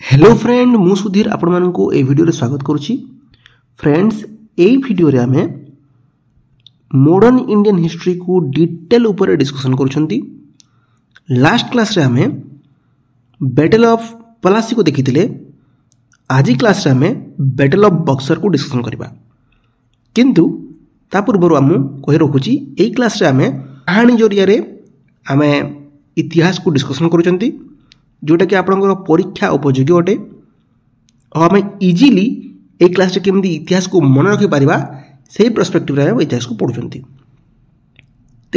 Hello friend मु सुधीर आपण मानकु ए video रे स्वागत करूची। फ्रेंड्स ए वीडियो रे आमे मॉडर्न इंडियन हिस्ट्री को डिटेल ऊपर डिस्कशन करूछंती। लास्ट क्लास रे आमे बैटल ऑफ पलासी को देखिथिले। आज क्लास रे आमे बैटल ऑफ बक्सर को डिस्कशन करबा। किंतु ता पूर्व आमु कहि रखुची ए क्लास रे आमे कहानी जरिया रे आमे इतिहास को डिस्कशन करूछंती, जोटा कि आपंकर परीक्षा उपयोगी अटे। और आम इजिली ए क्लास केमती इतिहास को मन रखिपर से पर्सपेक्टिव इतिहास को पढ़ुं। तेज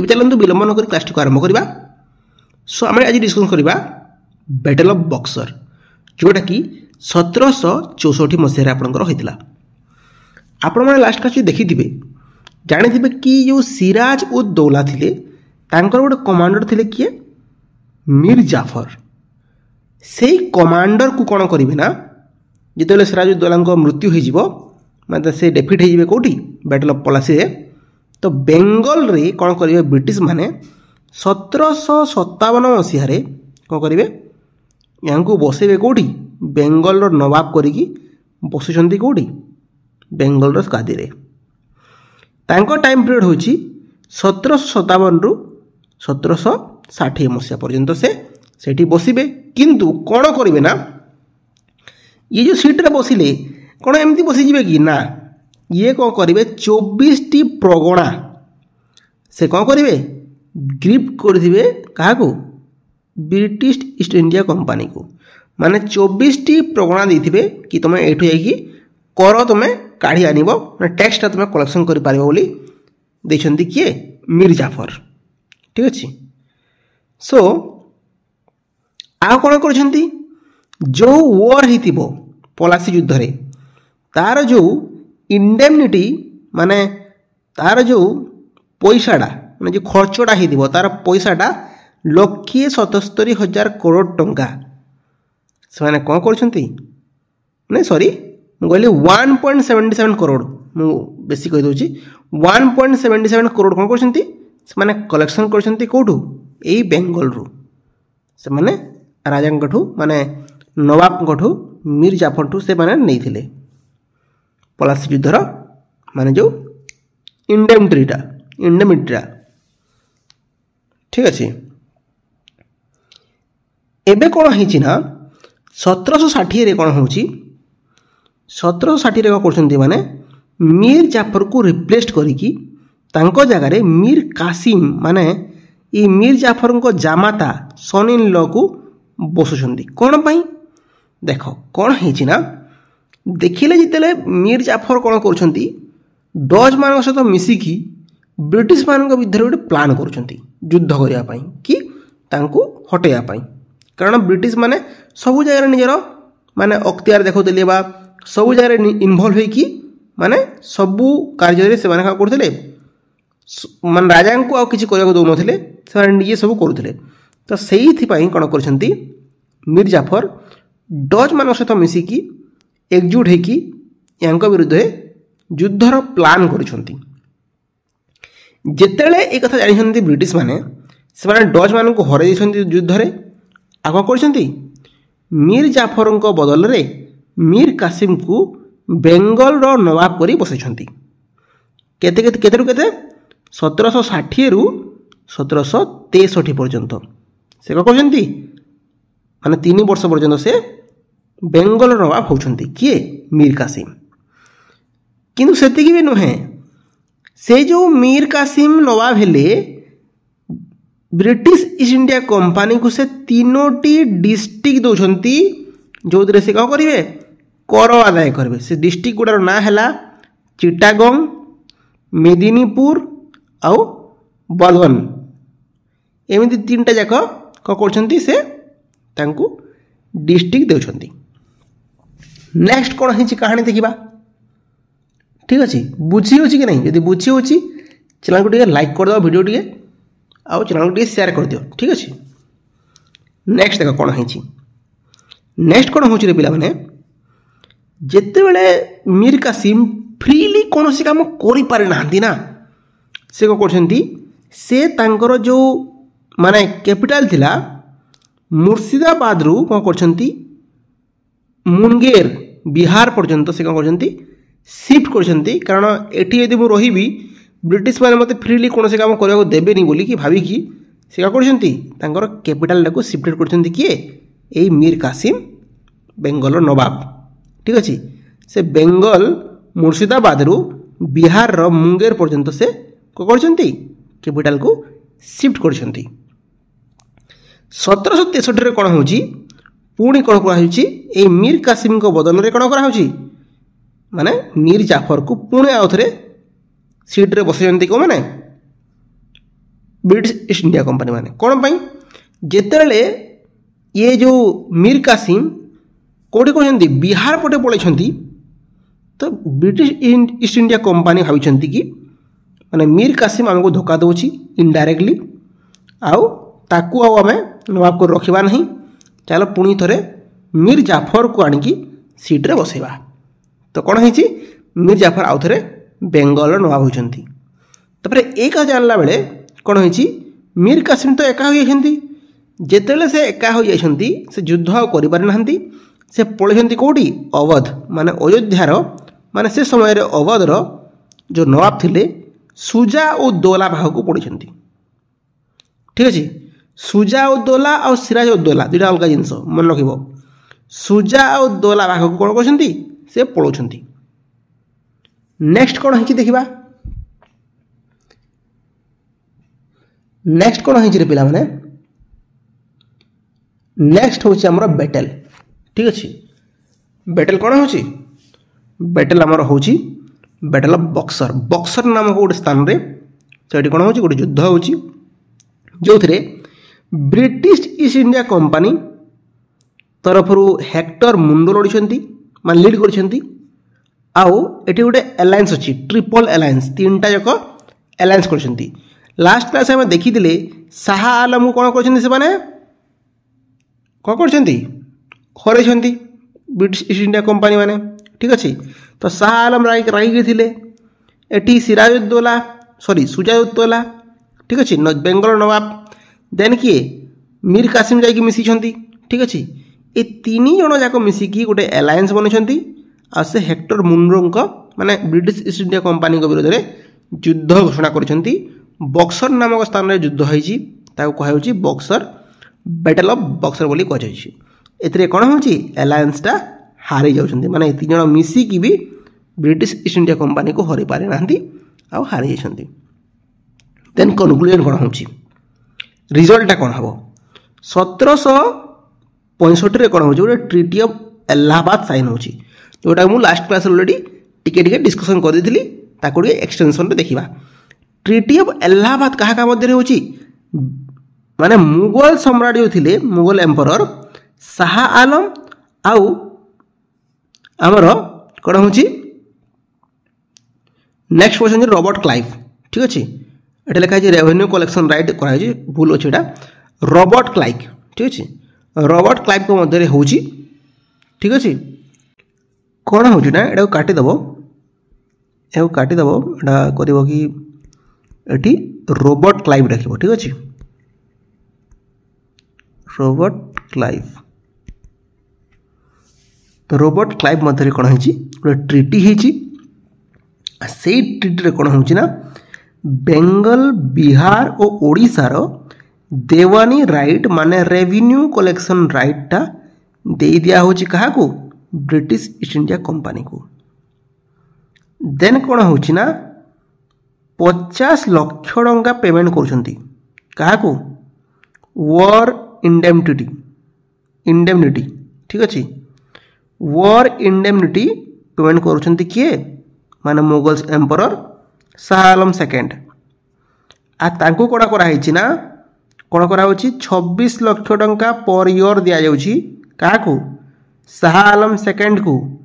चलते विलंब नक क्लास को आरंभ करवा। सो आम आज डिस्कसन करवा बैटल ऑफ बक्सर, जोटा कि 1764 मसीह आपंकर होता। आपण मैंने लास्ट क्लास देखिथे जानी कि जो सिराज उद दौला थे गोटे कमांडर थे किए मीर जाफर। से कमांडर को कौन करेंगे ना जिते सिराजुद्दौला मृत्यु हो मतलब से डेफिट हो कौटी बैटल ऑफ पलासी तो बेंगल रे कौन करेंगे ब्रिटिश माने 1757 मसीह कौन करेंगे यहाँ को बसेबे कौटी बेंगल नवाब करी बसुंट कौटी बेंगल गादी रे। तांको टाइम पीरियड हूँ 1757 रु 1760 मसीहा पर्यंत से बसबे। किंतु कौन करेंगे ना ये जो सीट रे बसिले कौन एमती बसीजे कि ना ये कौन करेंगे 24टी प्रगणा से कौन करेंगे गिफ्ट करेंगे क्या ब्रिटिश ईस्ट इंडिया कंपनी को। माने 24टी प्रगणा देते कि तुम एठू जाइए कर तुम काढ़ी आनब टैक्सटा तुम कलेक्शन कर किए मीर जाफर। ठीक अच्छे। सो आ कौन कर जो वॉर हो पलासी युद्ध रे तार जो इंडेमनिटी माने तार जो पैसाटा माने जो खर्चटा हो तार पैसाटा 1,77,000 करोड़ टंका से मैंने कौन कर सॉरी मुझे 1.77 करोड़ मु बेसी कही दूसरी 1.77 करोड़ कौन कर कलेक्शन कर कौटू यही बेंगल रु से मैंने राजा माने नवाब मीर जाफर ठू से माने नहीं थिले पलासी युद्धर माने जो इंडेमिनिटीटा। ठीक अच्छे। एबे कौन है ना 1760 रे कौन हो 1760 रे कौन माने मीर जाफर को रिप्लेस करिकी तांको जगह मीर कासिम माने ये मीर जाफर को जामाता सन इन लॉ को बसुंट कौन पाई देख कौन है ना देखिले जिते मीर जाफर कौन कर डच मान सहित मिसिकी ब्रिटिश मान विरुद्ध गोटे प्लान कर युद्ध करने कि हटेवाई। कारण ब्रिटिश माने सबु जगह निजर माने अख्तियार देखते सबु जगह इनवल्व होइकी माने सबु कार्य से माने करते मान राजा को आ किसी करने दौन से निजे सब करुले। तो से कौन कर मीर जाफर डच मान सहित मिसिकी एकजुट होकी यहाँ विरुद्ध युद्धर प्लान करिसेंती। जेतेले एक कथा जानिसेंती ब्रिटिश माने से माने डच मान को हराई देइसेंती युद्ध रे आ कौन करिसेंती मीर जाफर बदल रे मीर कासिम को बेंगल रो नवाब करी बसैछंती। केते केते केते रु केते 1760 रु 1763 पर्यंत से कौन करछंती माने 3 वर्ष पर्यंत से बेंगल नवाब होउछंती किए मीर कासिम। किंतु सेतिकी भी नुहे से जो मीर कासिम नवाब हेले ब्रिटिश ईस्ट इंडिया कंपनी को से 3टी डिस्ट्रिक्ट दौरान जो से कौन करेंगे कर आदाय करेंगे। से डिस्ट्रिक्ट गुड़ार ना है चिटागंग मेदिनीपुर आउ बलवन एमती 3टा जाक कौन कर से डिस्ट्रिक्ट दे। नेक्स्ट कौन है कहानी देखा। ठीक अच्छे बुझी हो कि नहीं जब बुझी हो चैनल को टे लाइक करदे वीडियो टे आउ चैनल को टे शेयर कर दियो। ठीक अच्छे। नेक्स्ट देख कौन है नेक्स्ट कौन हो पे जिते बड़े मीर कासिम फ्रीली कौन सी काम करना से कौन कर जो माने कैपिटल थिला मुर्शिदाबाद रु कौन कर मुंगेर बिहार पर्यंत से कौन कर सिफ्ट कर कारण एटी यदि मुझे रही ब्रिटिश मैंने मत फ्रीली कौन से काम करने देवेनि बोलिकी भाविकी से क्या कर कैपिटाल टाक सिफ्टेड कर किए यही मीर कासिम बेंगल नवाब ठीक अच्छे से बेंगल मुर्शिदाबाद रु बिहार रो मुंगेर पर्यंत से कौन कर कैपिटाल को सिफ्ट कर 1763 कौन हो पुणी कौन कर मीर कासिम को बदल में कौन कर माने मीर जाफर को पुणी आउ थे सीट्रे बसई कौन मैंने ब्रिटिश ईस्ट इंडिया कंपनी माने कौन पाई जेतेले ये जो मीर कासिम कौटे कहते बिहार पटे पलैंती तो ब्रिटिश ईस्ट इंडिया कंपनी भाई कि माने मीर कासिम आमको धोखा दूसरी इनडायरेक्टली आउ आम नवाब को रखा ना चलो पुणी थे मीर जाफर को आणिकी सीट्रे बसैबा तो कौन है मीर जाफर आउ थे बेंगल नवाब होती ये जानला बेले कौन हो मीर कासिम तो एका हो जितेबाला से एका हो से युद्ध आना से पलैंती कौटी अवध माने अयोध्यार माने से समय अवधर जो नवाब थे सुजा और दौला भाग को पड़ी ठीक अच्छे सुजा और दौला और सिराज और दौला दुटा अलग जिनस मन रख सुजा और दौला भाग को कौन कर से पलाउं नेक्स्ट कौन है देखा नेक्स्ट कौन है पिला माने नेक्स्ट हूँ आमर बेटेल ठीक अच्छे बेटेल कौन हो बेटेल आमर हूँ बेटेल ऑफ बक्सर बक्सर नामक गोटे स्थान रे तो ये कौन हो गोटे युद्ध हो जो थे ब्रिटिश ईस्ट इंडिया कंपनी तरफ हेक्टर मुंडो लड़ी मान लीड कर गोटे एलायंस अच्छी ट्रिपल एलायंस तीन टा जाक एलायंस कर लास्ट क्लास में देखी शाह आलम को कौन कर कौन कर हरई ब्रिटिश ईस्ट इंडिया कंपनी माने ठीक अच्छे तो शाह आलम रागी थे एटी सिराजुद्दौला सॉरी सुजाउद्दौला ठीक अच्छे बेंगल नवाब देन किए मीर कासिम जाकि मिसी ठीक अच्छे ये तीन जन जाक मिसिकी गोटे एलायंस बनाई आ से हेक्टर मुंडो माने ब्रिटिश ईस्ट इंडिया कंपनी विरोध में युद्ध घोषणा कर बक्सर नामक स्थान में युद्ध होती कहुच्छी बक्सर बैटल ऑफ बक्सर बोली कहुच्छी कौन हो एलायंसटा हारी जाऊँ माने तीन जन मिसिकी भी ब्रिटिश ईस्ट इंडिया कंपनी को हर पारि ना हारी जाती देन कनक्लूजन कौन हो रिजल्टा कौन हम 1765 कौन हो गोटे ट्रिटी ऑफ इलाहाबाद साइन हो जोटा मुझे लास्ट क्लास अलरेडी टिके डिस्कसन कर दी एक्सटेंशन रे देखा ट्रिटी ऑफ इलाहाबाद क्या मध्य हो माने मुगल सम्राट जो थे मुगल एम्परर शाह आलम आउ आमर कौन हो नेक्स्ट क्वेश्चन रॉबर्ट क्लाइव ठीक अच्छे ये लिखा है रेवेन्यू कलेक्शन राइट कराई भूल अच्छे रॉबर्ट क्लाइव ठीक अच्छे रॉबर्ट क्लाइव को मध्य हो ठीक अच्छे कौन हो ये काटिदेव यू काटिदेव यहाँ कर कि ये रॉबर्ट क्लाइव रख ठीक अच्छे रॉबर्ट क्लाइव मध्य कौन है गोटे ट्रिटी से ट्रिटी कौन हो बेंगल बिहार और ओडिशार देवानी राइट माने रेवेन्यू कलेक्शन राइटा दे दिया हो क्या ब्रिटिश ईस्ट इंडिया कंपनी को देन कौन हो 50 लाख टंका पेमेंट कर वॉर इंडेमनिटी ठीक अच्छे वॉर इंडेमनिटी पेमेंट कर किए माने Mughals emperor Shah Alam second आतांको कौन कराई ना कौन कराऊँ 26 लाख टंका पर ईयर दि जाऊँगी क्या शाह आलम सेकेंड को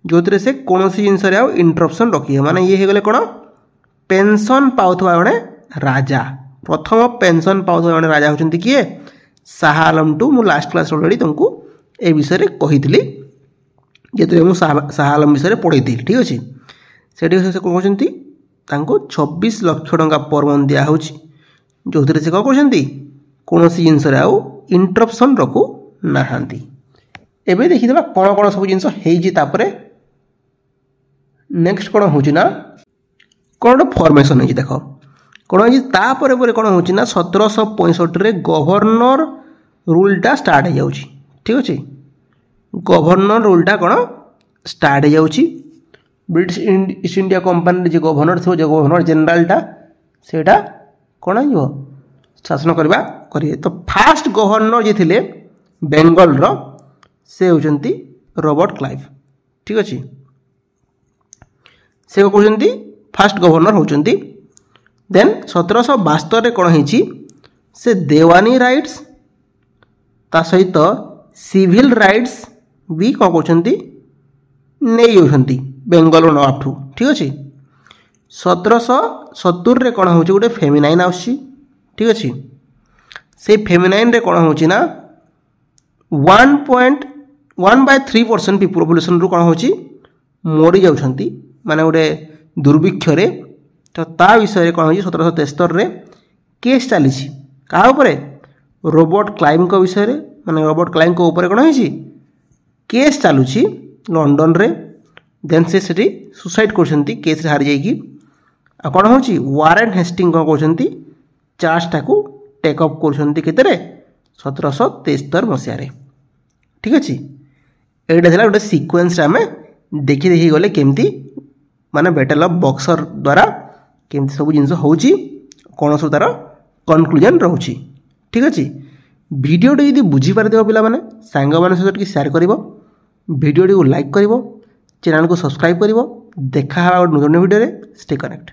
जो थे से कौन सी जिनस इंटरप्शन रखिए माने ये गले कौन पेंशन पाउथवा जड़े राजा प्रथम पेंशन पाउथवा जड़े राजा होती किए शाह आलम टू मु लास्ट क्लास अलरेडी तुमको ए विषय कही जेते मुझे शाह आलम विषय पढ़ी ठीक अच्छे से कौन कहते 26 लाख टंका पर मंथ दिहु जो थे से कौन कर कौन सी जिनस इंटरप्शन रखु ना एबे देखिदेबा कौन कौन सब जिनस हेइजी तापरे नेक्स्ट कौन होची ना कौन फॉर्मेशन है देख कौन है तापर कौन होची ना 1765 रे गवर्नर रूलटा स्टार्ट हो जाउची ठीक अच्छे गवर्नर रूलटा कौन स्टार्ट हो जाउची ब्रिटिश ईस्ट इंडिया कंपनी जो गवर्नर थो जो गवर्नर जनरलटा सेटा कौन हो शासन करवा करिए तो फास्ट गवर्नर जे थिले बेंगल रो से होचंती रॉबर्ट क्लाइव ठीक अच्छे से कहते फास्ट गवर्नर होचंती देन 1772 रे कौन होची से देवानी राइट्स ता सहित सिविल राइट्स भी कौन कहते नहीं होती बेंगल नवाब ठू ठीक अच्छे 1770 रे कौन होची गोटे फेमिनाइन आउची ठीक अच्छे से फेमिनाइन रे कौन होची ना 1.1/3% पॉपुलेशन रू कौन होची मरी जाउछंती माने गोटे दुर्भिक्ष रे तो ता विषय कौन हो 1773 रे केस चली क्या रॉबर्ट क्लाइव को विषय रे माने रॉबर्ट क्लाइव को ऊपर कौन हो केस चलुची लंडन रे देन से सुसाइड करछंती केस रे हार जाइकी आ कौन हो वारेन हेस्टिंग कौन कहते चार्जटा को टेकअप करछंती केते 1773 मसीह रे ठीक अच्छे एटा थिला गोटे सीक्वेंस आम देखी देखी गले केमती माने बैटल ऑफ बक्सर द्वारा केमती सब जिनस होची कौन सब तार कनक्लूजन रोची ठीक अच्छे वीडियोटी यदि बुझी पारिदेव पिला माने सांग मान सहित शेयर करिवो वीडियोटी को लाइक करिवो चैनल को सब्सक्राइब करिवो देखा वीडियो रे स्टे कनेक्ट।